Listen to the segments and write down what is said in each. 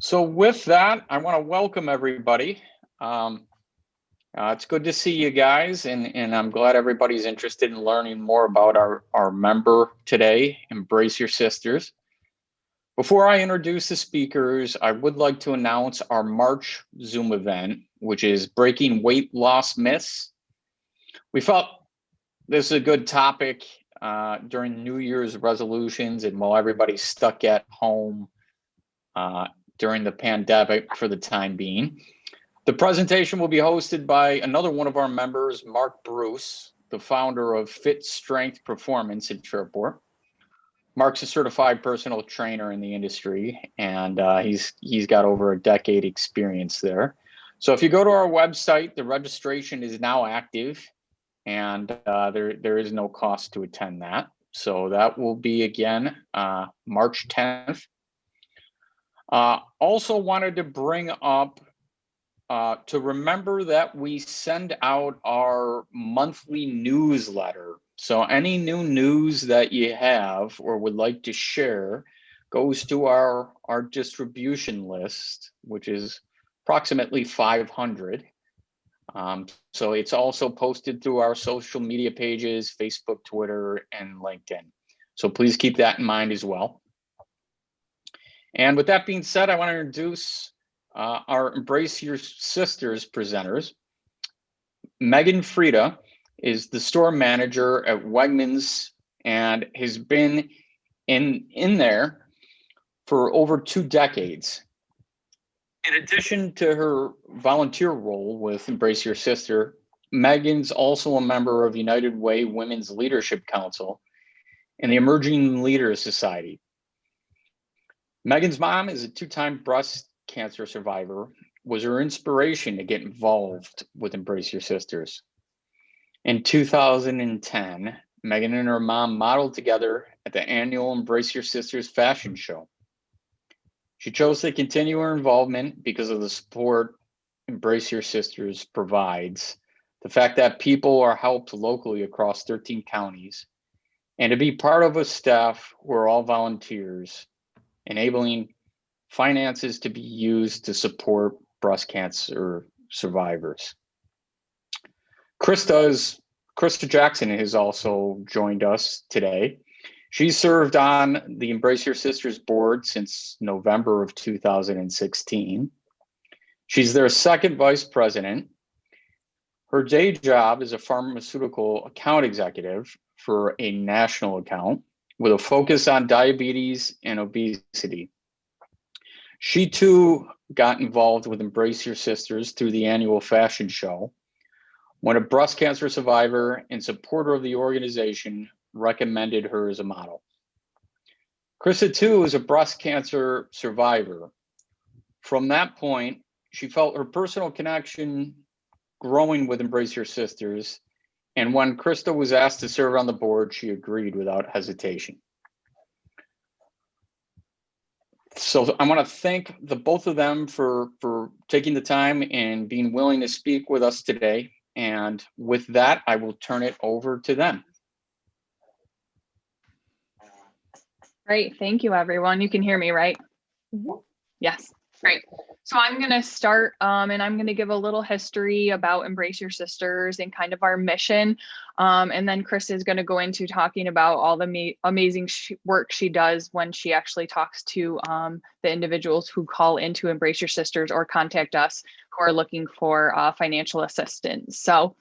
So with that, I want to welcome everybody. It's good to see you guys, and I'm glad everybody's interested in learning more about our member today, Embrace Your Sisters. Before I introduce the speakers, I would like to announce our March Zoom event, which is Breaking Weight Loss Myths. We felt this is a good topic during New Year's resolutions and while everybody's stuck at home during the pandemic for the time being. The presentation will be hosted by another one of our members, Mark Bruce, the founder of Fit Strength Performance in Fairport. Mark's a certified personal trainer in the industry, and he's got over a decade experience there. So if you go to our website, the registration is now active, and there is no cost to attend that. So that will be again March 10th. Also wanted to bring up to remember that we send out our monthly newsletter. So any new news that you have or would like to share goes to our distribution list, which is approximately 500. So it's also posted through our social media pages, Facebook, Twitter, and LinkedIn. So please keep that in mind as well. And with that being said, I want to introduce our Embrace Your Sisters presenters. Megan Frieda is the store manager at Wegmans and has been in there for over 2 decades. In addition to her volunteer role with Embrace Your Sister, Megan's also a member of United Way Women's Leadership Council and the Emerging Leaders Society. Megan's mom is a 2-time breast cancer survivor, was her inspiration to get involved with Embrace Your Sisters. In 2010, Megan and her mom modeled together at the annual Embrace Your Sisters fashion show. She chose to continue her involvement because of the support Embrace Your Sisters provides, the fact that people are helped locally across 13 counties, and to be part of a staff who are all volunteers, enabling finances to be used to support breast cancer survivors. Krista Jackson has also joined us today. She served on the Embrace Your Sisters board since November of 2016. She's their second vice president. Her day job is a pharmaceutical account executive for a national account with a focus on diabetes and obesity. She too got involved with Embrace Your Sisters through the annual fashion show when a breast cancer survivor and supporter of the organization recommended her as a model. Krista too is a breast cancer survivor. From that point, she felt her personal connection growing with Embrace Your Sisters, and when Krista was asked to serve on the board, she agreed without hesitation. So I want to thank the both of them for taking the time and being willing to speak with us today. And with that, I will turn it over to them. Great. Thank you, everyone. You can hear me, right? Mm-hmm. Yes. Great. So I'm going to start and I'm going to give a little history about Embrace Your Sisters and kind of our mission. And then Chris is going to go into talking about all the amazing work she does when she actually talks to the individuals who call into Embrace Your Sisters or contact us who are looking for financial assistance. So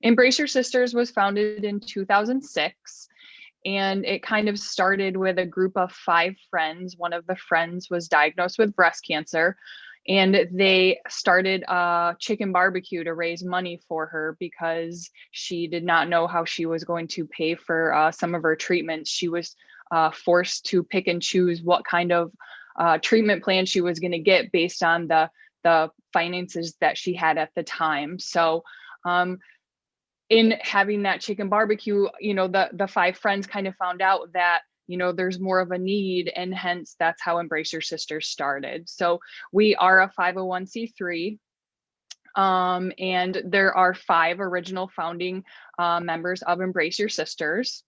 Embrace Your Sisters was founded in 2006. And it kind of started with a group of 5 friends. One of the friends was diagnosed with breast cancer, and they started a chicken barbecue to raise money for her because she did not know how she was going to pay for some of her treatments. She was forced to pick and choose what kind of treatment plan she was going to get based on the finances that she had at the time. So in having that chicken barbecue, you know, the 5 friends kind of found out that, you know, there's more of a need, and hence that's how Embrace Your Sisters started. So we are a 501c3, and there are 5 original founding members of Embrace Your Sisters.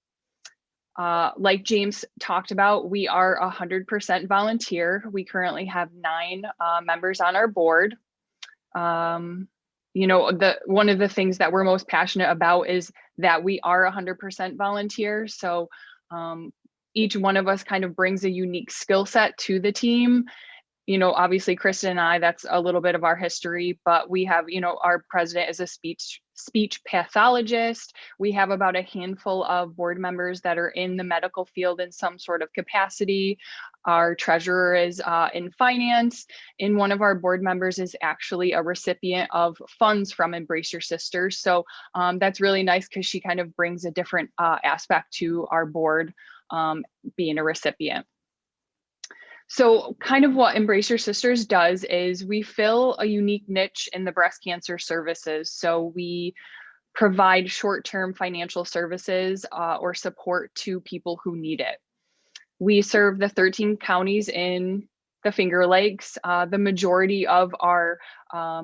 Like James talked about, we are 100% volunteer. We currently have 9 members on our board. You know, one of the things that we're most passionate about is that we are 100% volunteer. So each one of us kind of brings a unique skill set to the team. You know, obviously Kristen and I, that's a little bit of our history, but we have, you know, our president is a speech pathologist. We have about a handful of board members that are in the medical field in some sort of capacity. Our treasurer is in finance, and one of our board members is actually a recipient of funds from Embrace Your Sisters. So that's really nice because she kind of brings a different aspect to our board, being a recipient. So kind of what Embrace Your Sisters does is we fill a unique niche in the breast cancer services. So we provide short-term financial services or support to people who need it. We serve the 13 counties in the Finger Lakes. The majority of our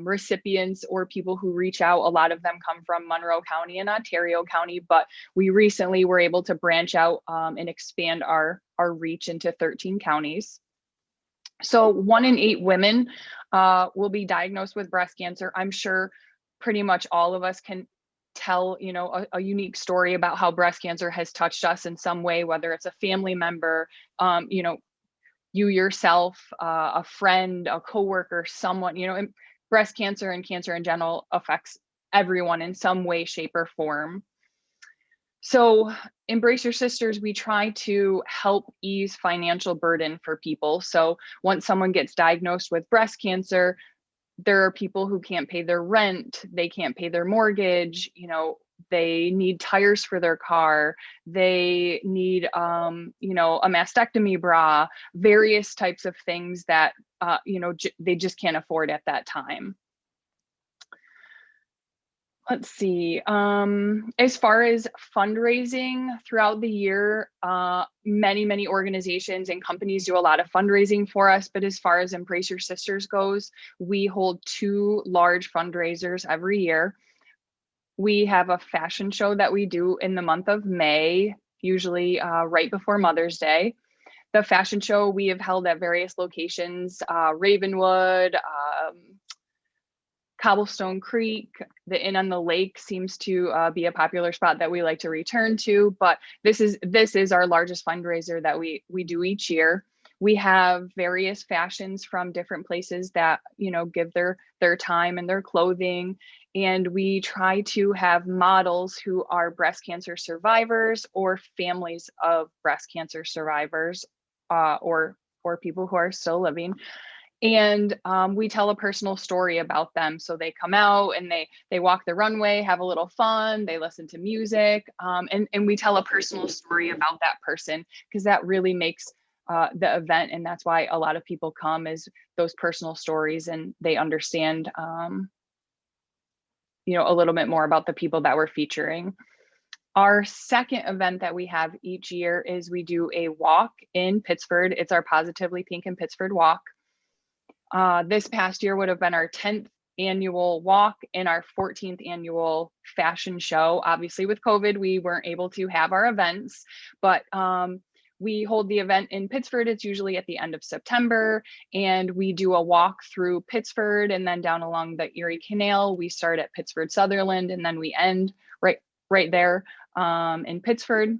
recipients or people who reach out, a lot of them come from Monroe County and Ontario County, but we recently were able to branch out and expand our reach into 13 counties. So 1 in 8 women will be diagnosed with breast cancer. I'm sure pretty much all of us can tell, you know, a unique story about how breast cancer has touched us in some way, whether it's a family member, you know, you yourself, a friend, a coworker, someone, you know, and breast cancer and cancer in general affects everyone in some way, shape, or form. So Embrace Your Sisters, we try to help ease financial burden for people. So once someone gets diagnosed with breast cancer, there are people who can't pay their rent, they can't pay their mortgage, you know, they need tires for their car, they need, you know, a mastectomy bra, various types of things that, you know, they just can't afford at that time. Let's see. As far as fundraising throughout the year, many organizations and companies do a lot of fundraising for us. But as far as Embrace Your Sisters goes, we hold 2 large fundraisers every year. We have a fashion show that we do in the month of May, usually right before Mother's Day. The fashion show we have held at various locations, Ravenwood, Cobblestone Creek, the Inn on the Lake seems to be a popular spot that we like to return to, but this is our largest fundraiser that we do each year. We have various fashions from different places that, you know, give their time and their clothing, and we try to have models who are breast cancer survivors or families of breast cancer survivors, or people who are still living. And we tell a personal story about them. So they come out and they walk the runway, have a little fun, they listen to music, and we tell a personal story about that person, because that really makes the event. And that's why a lot of people come, is those personal stories, and they understand, you know, a little bit more about the people that we're featuring. Our second event that we have each year is we do a walk in Pittsford. It's our Positively Pink in Pittsford walk. This past year would have been our 10th annual walk and our 14th annual fashion show. Obviously with COVID, we weren't able to have our events, but we hold the event in Pittsford. It's usually at the end of September, and we do a walk through Pittsford and then down along the Erie Canal. We start at Pittsford Sutherland and then we end right there in Pittsford.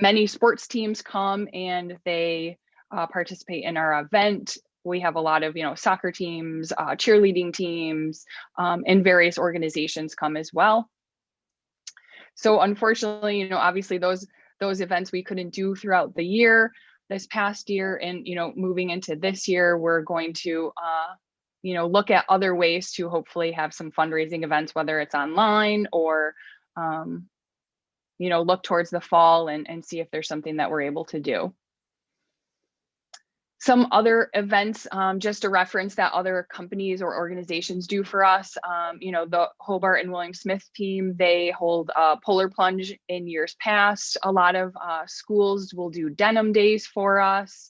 Many sports teams come and they participate in our event. We have a lot of, you know, soccer teams, cheerleading teams, and various organizations come as well. So unfortunately, you know, obviously those events we couldn't do throughout the year, this past year, and, you know, moving into this year, we're going to, you know, look at other ways to hopefully have some fundraising events, whether it's online or, you know, look towards the fall and see if there's something that we're able to do. Some other events, just to reference that other companies or organizations do for us, you know, the Hobart and William Smith team, they hold polar plunge in years past. A lot of schools will do denim days for us.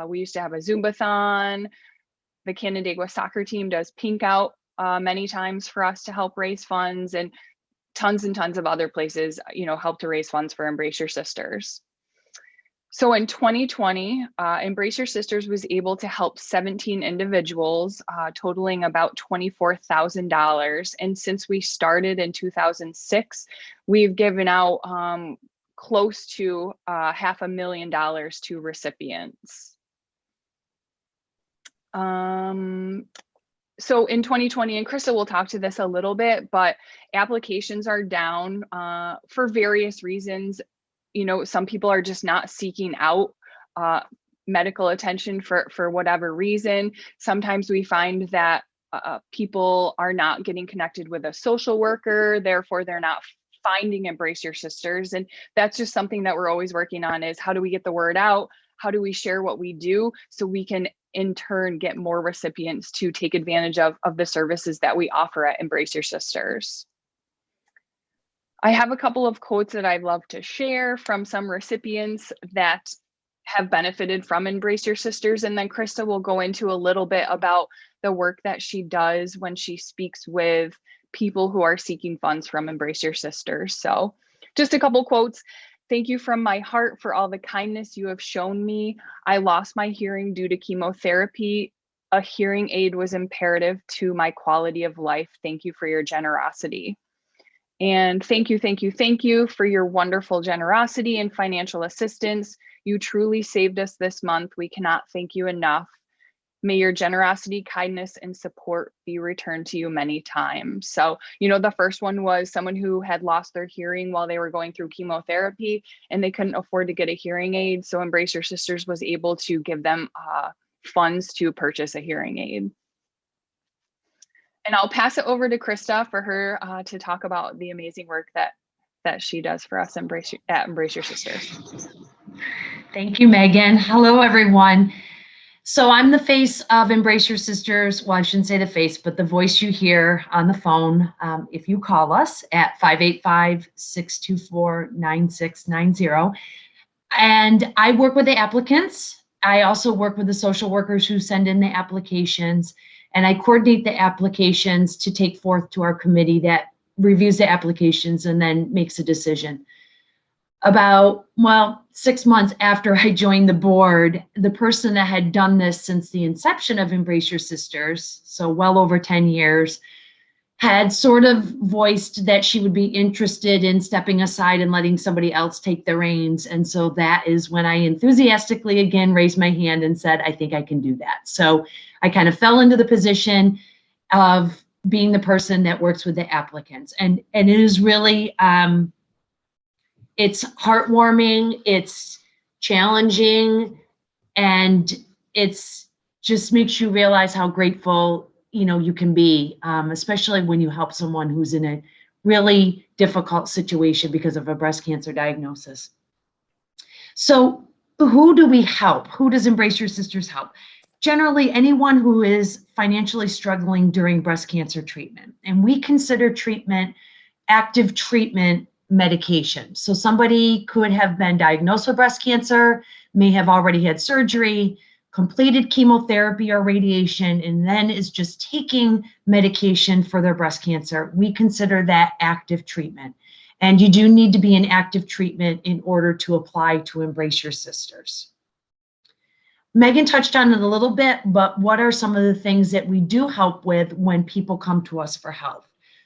We used to have a Zumbathon. The Canandaigua soccer team does Pink Out many times for us to help raise funds. And tons and tons of other places, help to raise funds for Embrace Your Sisters. So in 2020, Embrace Your Sisters was able to help 17 individuals, totaling about $24,000. And since we started in 2006, we've given out close to $500,000 to recipients. So in 2020, and Krista will talk to this a little bit, but applications are down for various reasons. Some people are just not seeking out medical attention for whatever reason. Sometimes we find that people are not getting connected with a social worker, therefore they're not finding Embrace Your Sisters. And that's just something that we're always working on, is how do we get the word out? How do we share what we do so we can in turn get more recipients to take advantage of the services that we offer at Embrace Your Sisters? I have a couple of quotes that I'd love to share from some recipients that have benefited from Embrace Your Sisters. And then Krista will go into a little bit about the work that she does when she speaks with people who are seeking funds from Embrace Your Sisters. So just a couple quotes. Thank you from my heart for all the kindness you have shown me. I lost my hearing due to chemotherapy. A hearing aid was imperative to my quality of life. Thank you for your generosity. And thank you for your wonderful generosity and financial assistance. You truly saved us this month. We cannot thank you enough. May your generosity, kindness, and support be returned to you many times. So, the first one was someone who had lost their hearing while they were going through chemotherapy and they couldn't afford to get a hearing aid. So Embrace Your Sisters was able to give them funds to purchase a hearing aid. And I'll pass it over to Krista for her to talk about the amazing work that she does for us at Embrace Your Sisters. Thank you, Megan. Hello, everyone. So I'm the face of Embrace Your Sisters. Well, I shouldn't say the face, but the voice you hear on the phone if you call us at 585-624-9690. And I work with the applicants. I also work with the social workers who send in the applications, and I coordinate the applications to take forth to our committee that reviews the applications and then makes a decision. About, 6 months after I joined the board, the person that had done this since the inception of Embrace Your Sisters, so well over 10 years, had sort of voiced that she would be interested in stepping aside and letting somebody else take the reins. And so that is when I enthusiastically again raised my hand and said, I think I can do that. So I kind of fell into the position of being the person that works with the applicants. And it is really, it's heartwarming, it's challenging, and it's just makes you realize how grateful you can be, especially when you help someone who's in a really difficult situation because of a breast cancer diagnosis. So who do we help? Who does Embrace Your Sisters help? Generally, anyone who is financially struggling during breast cancer treatment. And we consider treatment active treatment medication. So somebody could have been diagnosed with breast cancer, may have already had surgery, completed chemotherapy or radiation, and then is just taking medication for their breast cancer. We consider that active treatment. And you do need to be in active treatment in order to apply to Embrace Your Sisters. Megan touched on it a little bit, but what are some of the things that we do help with when people come to us for help?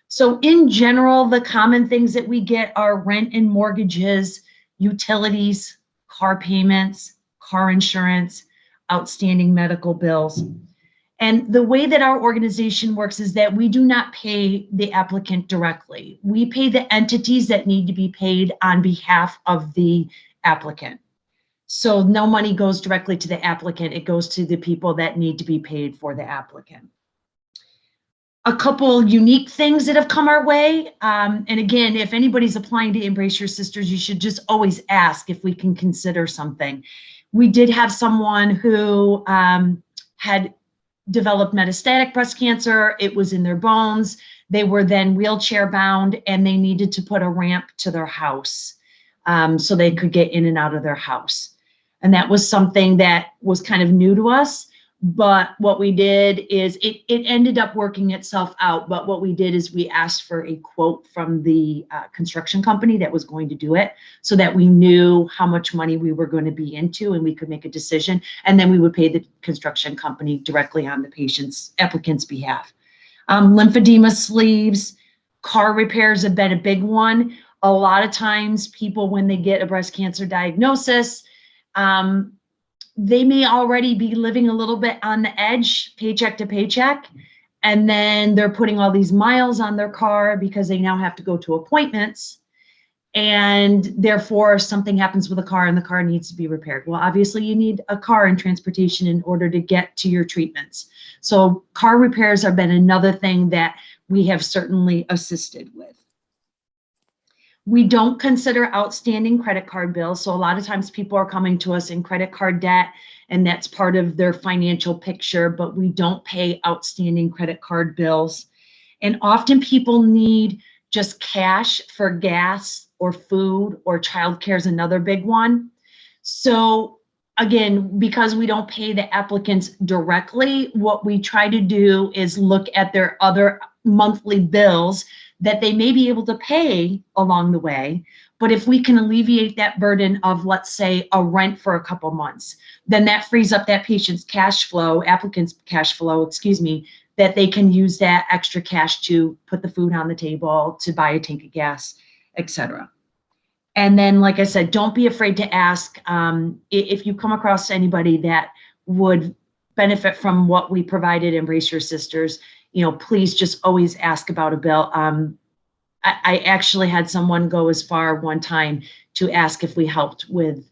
So in general, the common things that we get are rent and mortgages, utilities, car payments, car insurance, outstanding medical bills. And the way that our organization works is that we do not pay the applicant directly. We pay the entities that need to be paid on behalf of the applicant. So no money goes directly to the applicant, it goes to the people that need to be paid for the applicant. A couple unique things that have come our way. And again, if anybody's applying to Embrace Your Sisters, you should just always ask if we can consider something. We did have someone who had developed metastatic breast cancer. It was in their bones. They were then wheelchair bound and they needed to put a ramp to their house so they could get in and out of their house. And that was something that was kind of new to us. But what we did is it ended up working itself out. But what we did is we asked for a quote from the construction company that was going to do it, so that we knew how much money we were going to be into and we could make a decision. And then we would pay the construction company directly on the applicant's behalf. Lymphedema sleeves, car repairs have been a big one. A lot of times people, when they get a breast cancer diagnosis, they may already be living a little bit on the edge, paycheck to paycheck, and then they're putting all these miles on their car because they now have to go to appointments, and therefore if something happens with the car and the car needs to be repaired. Well, obviously you need a car and transportation in order to get to your treatments. So car repairs have been another thing that we have certainly assisted with. We don't consider outstanding credit card bills. So a lot of times people are coming to us in credit card debt, and that's part of their financial picture, but we don't pay outstanding credit card bills. And often people need just cash for gas or food, or childcare is another big one. So again, because we don't pay the applicants directly, what we try to do is look at their other monthly bills that they may be able to pay along the way. But if we can alleviate that burden of, let's say, a rent for a couple months, then that frees up that patient's applicant's cash flow, that they can use that extra cash to put the food on the table, to buy a tank of gas, etc. And then, like I said, don't be afraid to ask. If you come across anybody that would benefit from what we provided, Embrace Your Sisters, please just always ask about a bill. I actually had someone go as far one time to ask if we helped with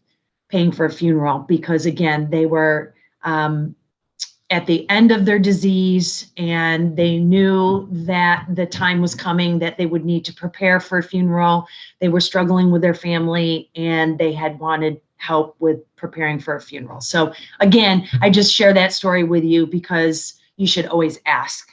paying for a funeral, because again, they were at the end of their disease, and they knew that the time was coming that they would need to prepare for a funeral. They were struggling with their family, and they had wanted help with preparing for a funeral. So again, I just share that story with you because you should always ask.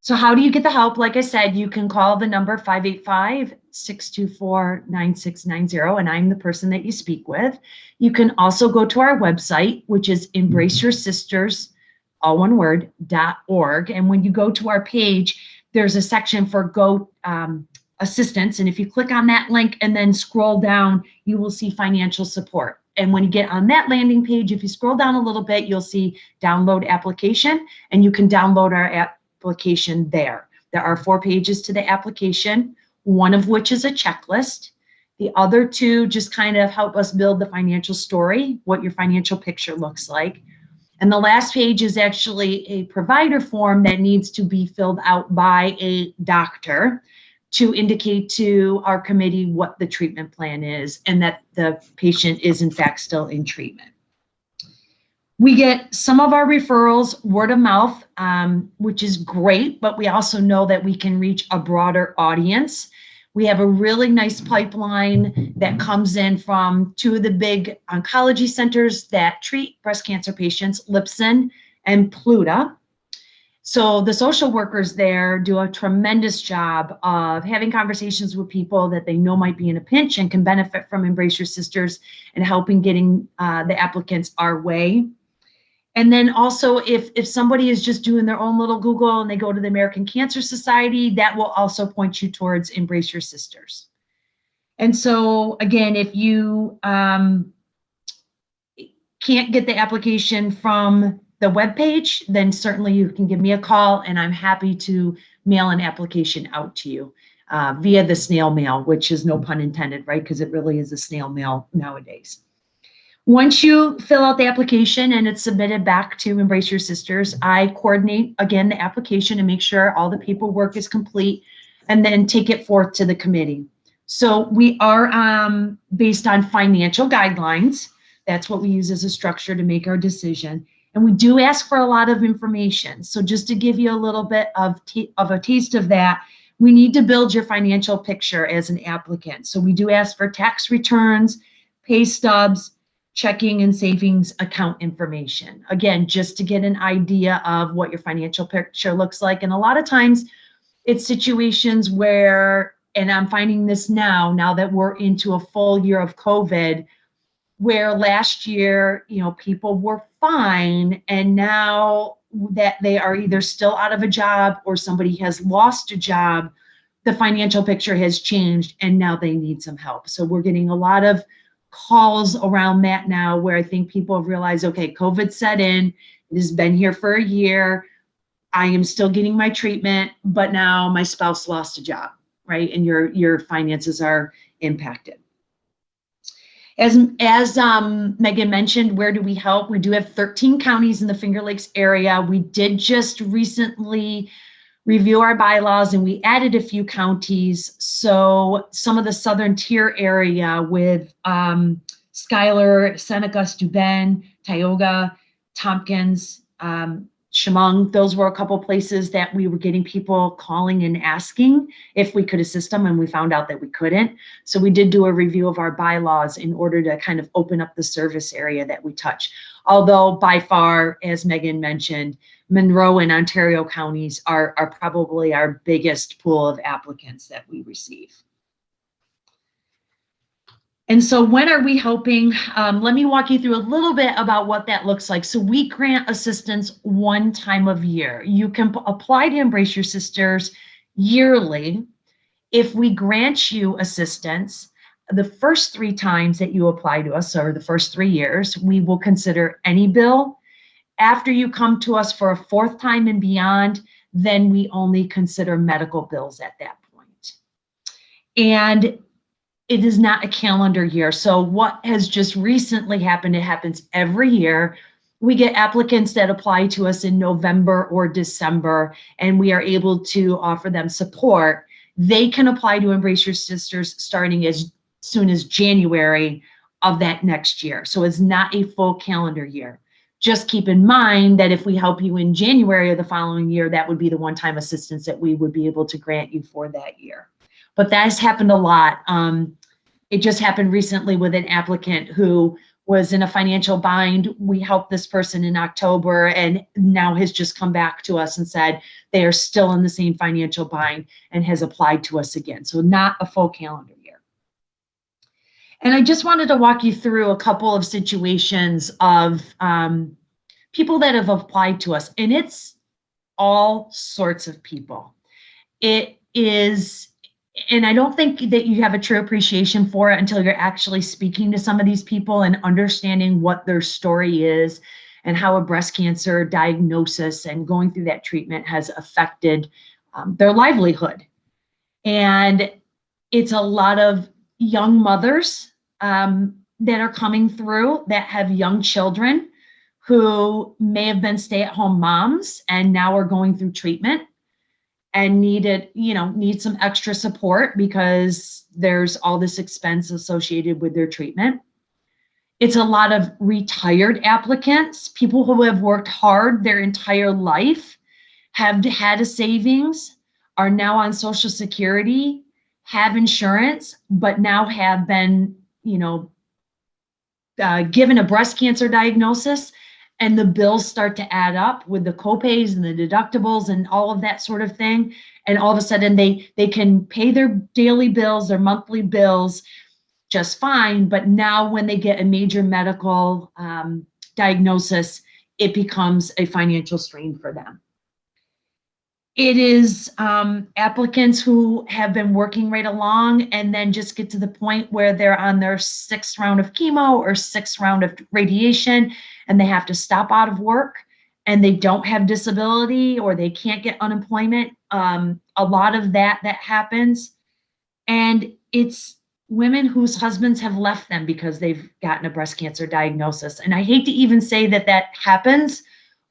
So how do you get the help? Like I said, you can call the number 585-624-9690, and I'm the person that you speak with. You can also go to our website, which is embraceyoursisters, all one word, .org. And when you go to our page, there's a section for Go Assistance. And if you click on that link and then scroll down, you will see financial support. And when you get on that landing page, if you scroll down a little bit, you'll see download application, and you can download our application there. There are 4 pages to the application, one of which is a checklist. The other 2 just kind of help us build the financial story, what your financial picture looks like. And the last page is actually a provider form that needs to be filled out by a doctor to indicate to our committee what the treatment plan is and that the patient is in fact still in treatment. We get some of our referrals word of mouth, which is great, but we also know that we can reach a broader audience. We have a really nice pipeline that comes in from 2 of the big oncology centers that treat breast cancer patients, Livingston and Pluta. So the social workers there do a tremendous job of having conversations with people that they know might be in a pinch and can benefit from Embrace Your Sisters and helping getting the applicants our way. And then also, if somebody is just doing their own little Google and they go to the American Cancer Society, that will also point you towards Embrace Your Sisters. And so, again, if you can't get the application from the webpage, then certainly you can give me a call, and I'm happy to mail an application out to you via the snail mail, which is no pun intended, right? Because it really is a snail mail nowadays. Once you fill out the application and it's submitted back to Embrace Your Sisters, I coordinate, again, the application and make sure all the paperwork is complete, and then take it forth to the committee. So we are based on financial guidelines. That's what we use as a structure to make our decision. And we do ask for a lot of information. So just to give you a little bit of a taste of that, we need to build your financial picture as an applicant. So we do ask for tax returns, pay stubs, checking and savings account information. Again, just to get an idea of what your financial picture looks like. And a lot of times it's situations where, and I'm finding this now that we're into a full year of COVID, where last year, people were fine, and now that they are either still out of a job or somebody has lost a job, the financial picture has changed and now they need some help. So we're getting a lot of calls around that now, where I think people have realized, okay, COVID set in, it has been here for a year, I am still getting my treatment, but now my spouse lost a job, right? And your finances are impacted. As Megan mentioned, where do we help? We do have 13 counties in the Finger Lakes area. We did just recently review our bylaws and we added a few counties. So some of the southern tier area with Schuyler, Seneca, Steuben, Tioga, Tompkins, Chemung, those were a couple places that we were getting people calling and asking if we could assist them, and we found out that we couldn't. So we did do a review of our bylaws in order to kind of open up the service area that we touch. Although by far, as Megan mentioned, Monroe and Ontario counties are probably our biggest pool of applicants that we receive. And so when are we helping? Let me walk you through a little bit about what that looks like. So we grant assistance one time of year. You can apply to Embrace Your Sisters yearly. If we grant you assistance, the first 3 times that you apply to us, or the first 3 years, we will consider any bill. After you come to us for a 4th time and beyond, then we only consider medical bills at that point. And it is not a calendar year. So what has just recently happened, it happens every year. We get applicants that apply to us in November or December, and we are able to offer them support. They can apply to Embrace Your Sisters starting as soon as January of that next year. So it's not a full calendar year. Just keep in mind that if we help you in January of the following year, that would be the one-time assistance that we would be able to grant you for that year. But that has happened a lot. It just happened recently with an applicant who was in a financial bind. We helped this person in October and now has just come back to us and said they are still in the same financial bind and has applied to us again. So not a full calendar year. And I just wanted to walk you through a couple of situations of people that have applied to us, and it's all sorts of people. It is, and I don't think that you have a true appreciation for it until you're actually speaking to some of these people and understanding what their story is and how a breast cancer diagnosis and going through that treatment has affected their livelihood. And it's a lot of young mothers that are coming through that have young children who may have been stay-at-home moms and now are going through treatment and need some extra support because there's all this expense associated with their treatment. It's a lot of retired applicants, people who have worked hard their entire life, have had a savings, are now on Social Security, have insurance, but now have been, given a breast cancer diagnosis, and the bills start to add up with the copays and the deductibles and all of that sort of thing. And all of a sudden they can pay their daily bills, their monthly bills just fine. But now when they get a major medical diagnosis, it becomes a financial strain for them. It is applicants who have been working right along and then just get to the point where they're on their 6th round of chemo or 6th round of radiation, and they have to stop out of work and they don't have disability or they can't get unemployment. A lot of that happens. And it's women whose husbands have left them because they've gotten a breast cancer diagnosis. And I hate to even say that happens,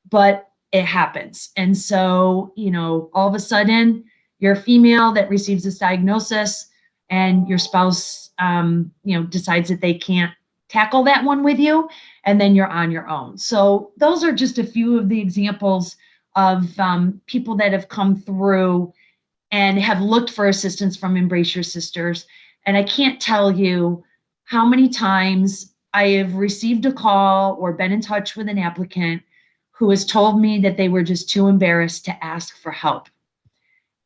but it happens. And so, all of a sudden you're a female that receives this diagnosis and your spouse, decides that they can't tackle that one with you, and then you're on your own. So those are just a few of the examples of people that have come through and have looked for assistance from Embrace Your Sisters. And I can't tell you how many times I have received a call or been in touch with an applicant who has told me that they were just too embarrassed to ask for help.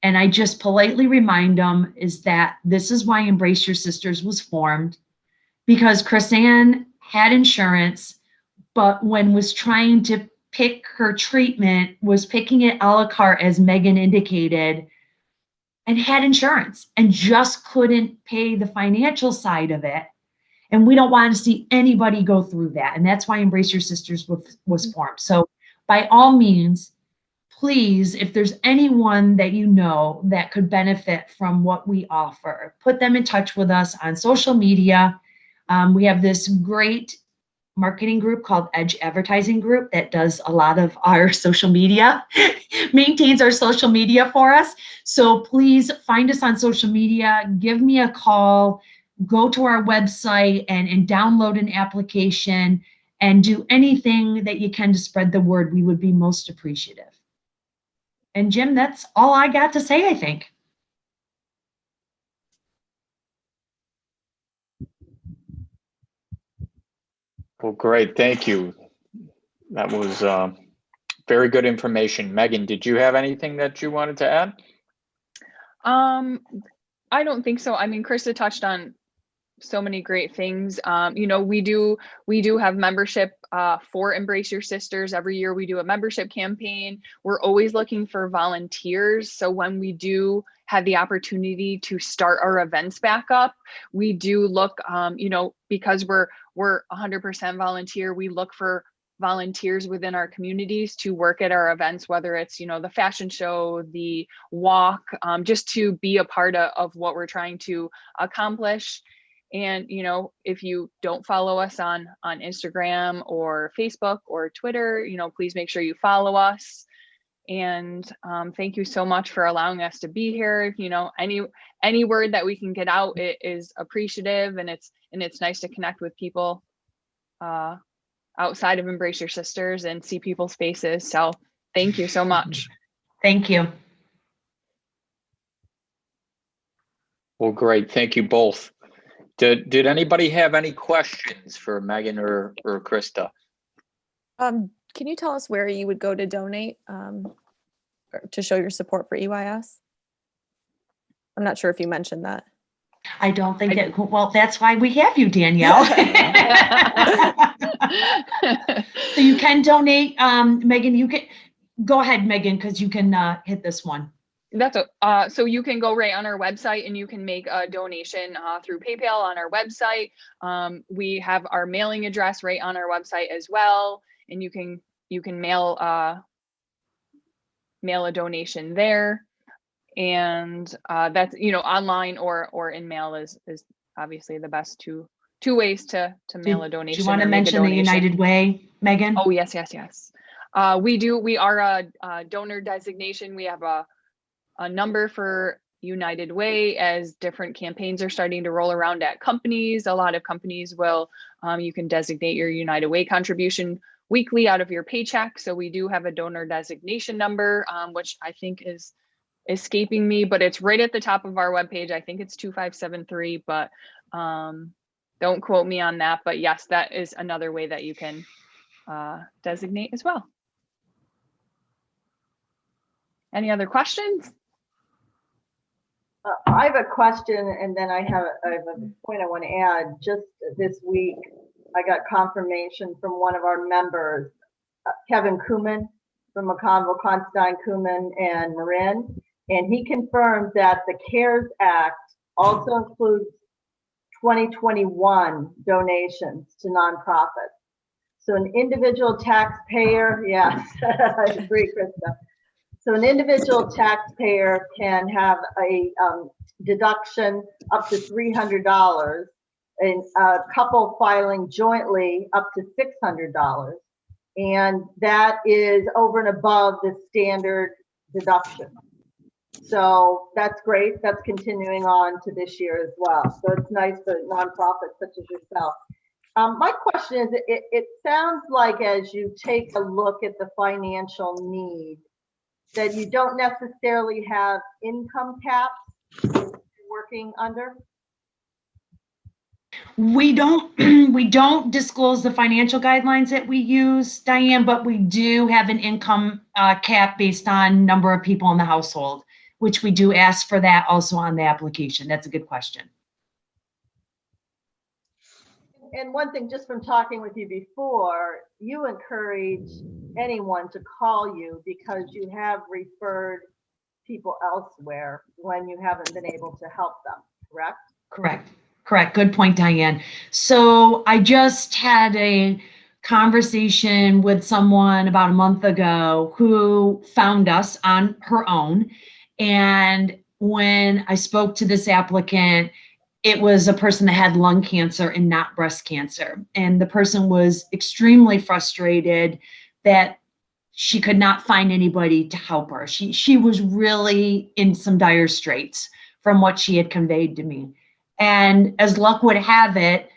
And I just politely remind them is that this is why Embrace Your Sisters was formed, because Chris Ann had insurance, but when was trying to pick her treatment, was picking it a la carte, as Megan indicated, and had insurance and just couldn't pay the financial side of it. And we don't want to see anybody go through that. And that's why Embrace Your Sisters was formed. So by all means, please, if there's anyone that you know that could benefit from what we offer, put them in touch with us on social media. We have this great marketing group called Edge Advertising Group that does a lot of our social media, maintains our social media for us. So please find us on social media, give me a call, go to our website and download an application and do anything that you can to spread the word. We would be most appreciative. And Jim, that's all I got to say, I think. Well, great. Thank you. That was very good information. Megan, did you have anything that you wanted to add? I don't think so. I mean, Krista touched on so many great things. You know, we do have membership for Embrace Your Sisters. Every year we do a membership campaign. We're always looking for volunteers. So when we do have the opportunity to start our events back up, we do look, you know, because we're 100% volunteer, we look for volunteers within our communities to work at our events, whether it's, you know, the fashion show, the walk, just to be a part of what we're trying to accomplish. And, you know, if you don't follow us on Instagram or Facebook or Twitter, you know, please make sure you follow us. And thank you so much for allowing us to be here. You know, any word that we can get out is appreciative, and it's nice to connect with people outside of Embrace Your Sisters and see people's faces. So thank you so much. Thank you. Well, great. Thank you both. Did anybody have any questions for Megan or Krista? Can you tell us where you would go to donate or to show your support for EYS? I'm not sure if you mentioned that. I don't think that, well, that's why we have you, Danielle. So you can donate, Megan, you can, go ahead, Megan, because you can hit this one. That's so you can go right on our website and you can make a donation through PayPal on our website. We have our mailing address right on our website as well, and you can mail a donation there. And that's, you know, online or in mail is obviously the best two ways to mail a donation. Do you want to mention the United Way, Megan? Oh, yes. We are a donor designation. We have a number for United Way as different campaigns are starting to roll around at companies. A lot of companies will, you can designate your United Way contribution weekly out of your paycheck. So we do have a donor designation number, which I think is escaping me, but it's right at the top of our webpage. I think it's 2573, but don't quote me on that. But yes, that is another way that you can designate as well. Any other questions? I have a question, and then I have a point I want to add. Just this week, I got confirmation from one of our members, Kevin Kuhlman from McConville, Constantine, Kuhlman, and Marin, and he confirmed that the CARES Act also includes 2021 donations to nonprofits. So an individual taxpayer, yes, I agree, Krista. So an individual taxpayer can have a deduction up to $300, and a couple filing jointly up to $600. And that is over and above the standard deduction. So that's great. That's continuing on to this year as well. So it's nice for nonprofits such as yourself. My question is, it sounds like as you take a look at the financial need, that you don't necessarily have income caps you're working under? We don't disclose the financial guidelines that we use, Diane, but we do have an income cap based on number of people in the household, which we do ask for that also on the application. That's a good question. And one thing, just from talking with you before, you encourage anyone to call you because you have referred people elsewhere when you haven't been able to help them, correct? Correct. Good point, Diane. So I just had a conversation with someone about a month ago who found us on her own. And when I spoke to this applicant, it was a person that had lung cancer and not breast cancer. And the person was extremely frustrated that she could not find anybody to help her. She was really in some dire straits from what she had conveyed to me. And as luck would have it,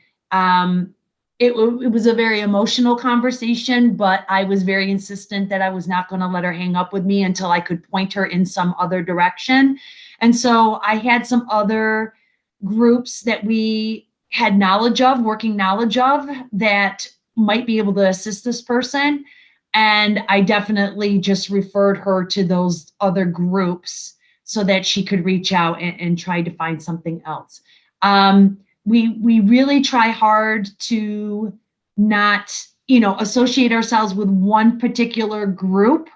it was a very emotional conversation, but I was very insistent that I was not going to let her hang up with me until I could point her in some other direction. And so I had some other groups that we had working knowledge of, that might be able to assist this person. And I definitely just referred her to those other groups so that she could reach out and try to find something else. We really try hard to not, associate ourselves with one particular group.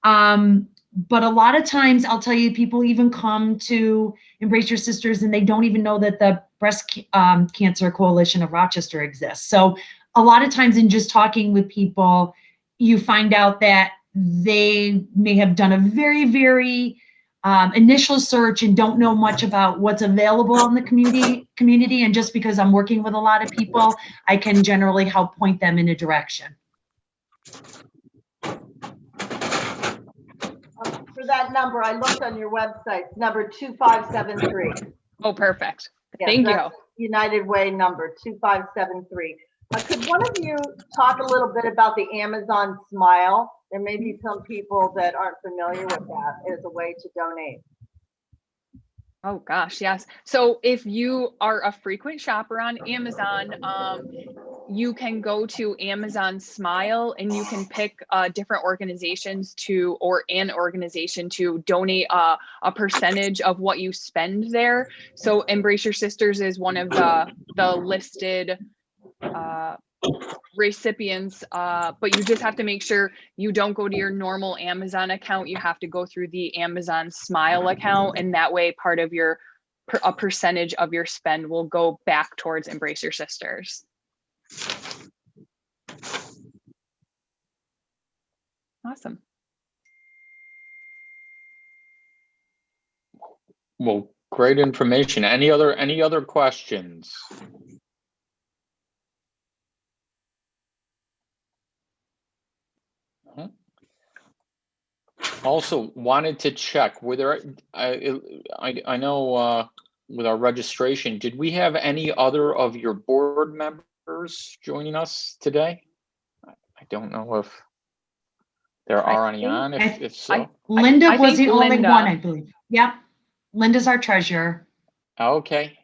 But a lot of times, I'll tell you, people even come to Embrace Your Sisters and they don't even know that the Breast Cancer Coalition of Rochester exists. So a lot of times in just talking with people, you find out that they may have done a very, very initial search and don't know much about what's available in the community. And just because I'm working with a lot of people, I can generally help point them in a direction. For that number, I looked on your website, number 2573. Oh, perfect. Yes, Thank you. that's United Way number 2573. Could one of you talk a little bit about the Amazon Smile? There may be some people that aren't familiar with that as a way to donate. Oh gosh, yes. So if you are a frequent shopper on Amazon, you can go to Amazon Smile and you can pick different organizations or an organization to donate a percentage of what you spend there. So Embrace Your Sisters is one of the listed recipients, but you just have to make sure you don't go to your normal Amazon account. You have to go through the Amazon Smile account, and that way part of a percentage of your spend will go back towards Embrace Your Sisters. Awesome. Well, great information. Any other questions? Also wanted to check, were there, I know with our registration, did we have any other of your board members joining us today? I don't know if there are any on, if so. Linda was think the only Linda. one, I believe. Yep. Linda's our treasurer. Okay.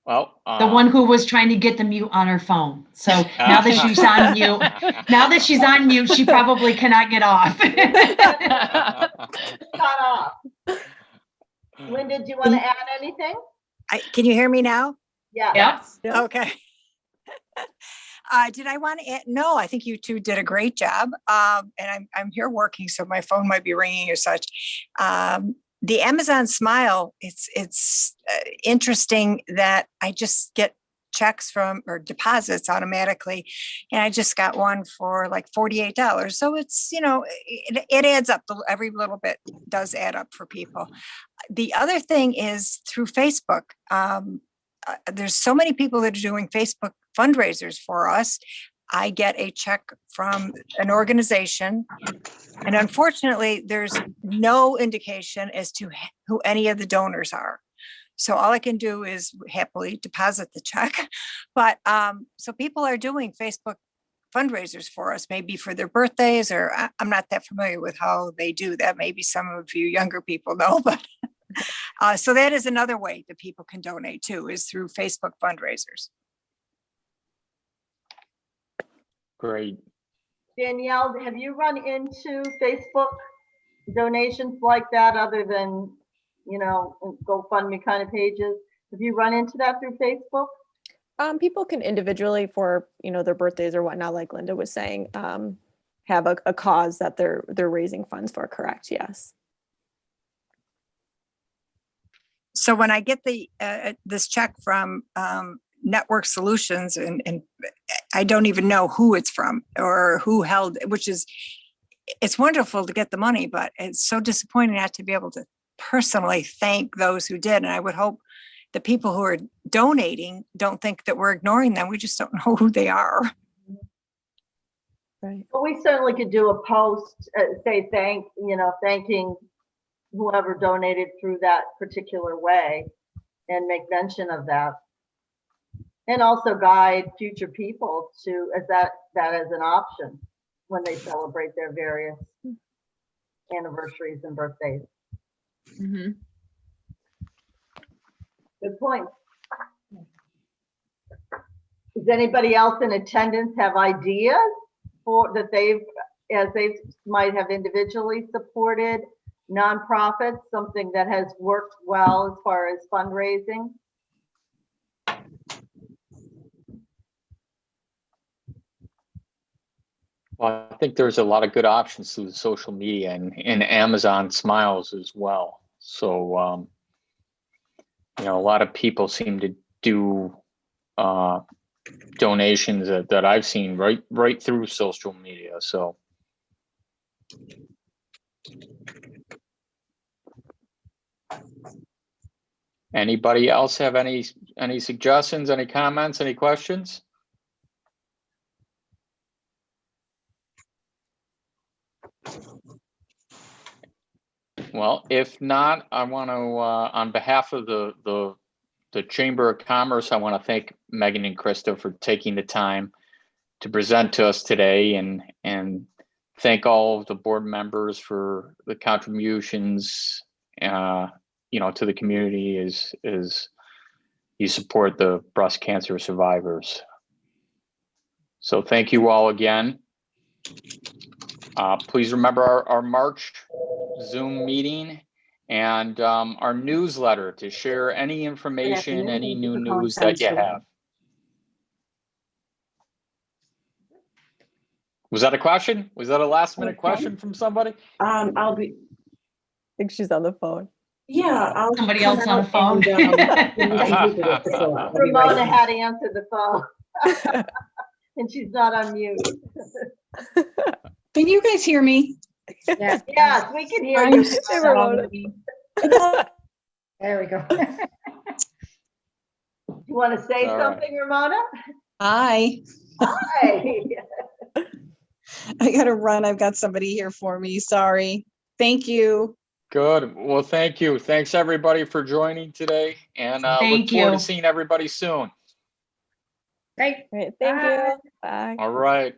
Well, The one who was trying to get the mute on her phone. So now that she's on mute, she probably cannot get off. Cut off. Linda, do you want to add anything? Can you hear me now? Yeah. Yes. Okay. Did I want to add? No, I think you two did a great job. And I'm here working, so my phone might be ringing or such. The Amazon Smile, it's interesting that I just get checks or deposits automatically. And I just got one for like $48. So it's, it adds up. Every little bit does add up for people. The other thing is through Facebook. There's so many people that are doing Facebook fundraisers for us. I get a check from an organization, and unfortunately, there's no indication as to who any of the donors are. So all I can do is happily deposit the check. But so people are doing Facebook fundraisers for us, maybe for their birthdays, or I'm not that familiar with how they do that. Maybe some of you younger people know, but so that is another way that people can donate too, is through Facebook fundraisers. Great. Danielle, have you run into Facebook donations like that other than, GoFundMe kind of pages? Have you run into that through Facebook? People can individually for, their birthdays or whatnot, like Linda was saying, have a cause that they're raising funds for, correct? Yes. So when I get this check from Network Solutions and I don't even know who it's from or who held, it's wonderful to get the money, but it's so disappointing not to be able to personally thank those who did. And I would hope the people who are donating don't think that we're ignoring them. We just don't know who they are. Right. But we certainly could do a post, thanking whoever donated through that particular way and make mention of that. And also guide future people to that as an option when they celebrate their various anniversaries and birthdays. Mhm. Good point. Does anybody else in attendance have ideas that they might have individually supported nonprofits, something that has worked well as far as fundraising? Well, I think there's a lot of good options through the social media and Amazon Smiles as well. So, a lot of people seem to do donations that I've seen right through social media. So, anybody else have any suggestions, any comments, any questions? Well, if not, I want to, on behalf of the Chamber of Commerce, I want to thank Megan and Krista for taking the time to present to us today, and thank all of the board members for the contributions, to the community as you support the breast cancer survivors. So thank you all again. Please remember our March Zoom meeting and our newsletter to share any information, any new news that you have. Was that a question? Was that a last minute question from somebody? I'll be, I think she's on the phone. yeah. I'll Somebody come else on the out phone. and, give you some paperwork to fill out. I'll be right Ramona back. had to answer the phone. And she's not on mute. Can you guys hear me? Yes, we can hear I'm you. Ramona. There we go. You want to say All right. something, Ramona? Hi, Hi. I gotta run. I've got somebody here for me. Sorry. Thank you. Good. Well, thank you. Thanks everybody for joining today, and look Thank forward you. to seeing everybody soon. Great. Great. Thank you. Bye. All right.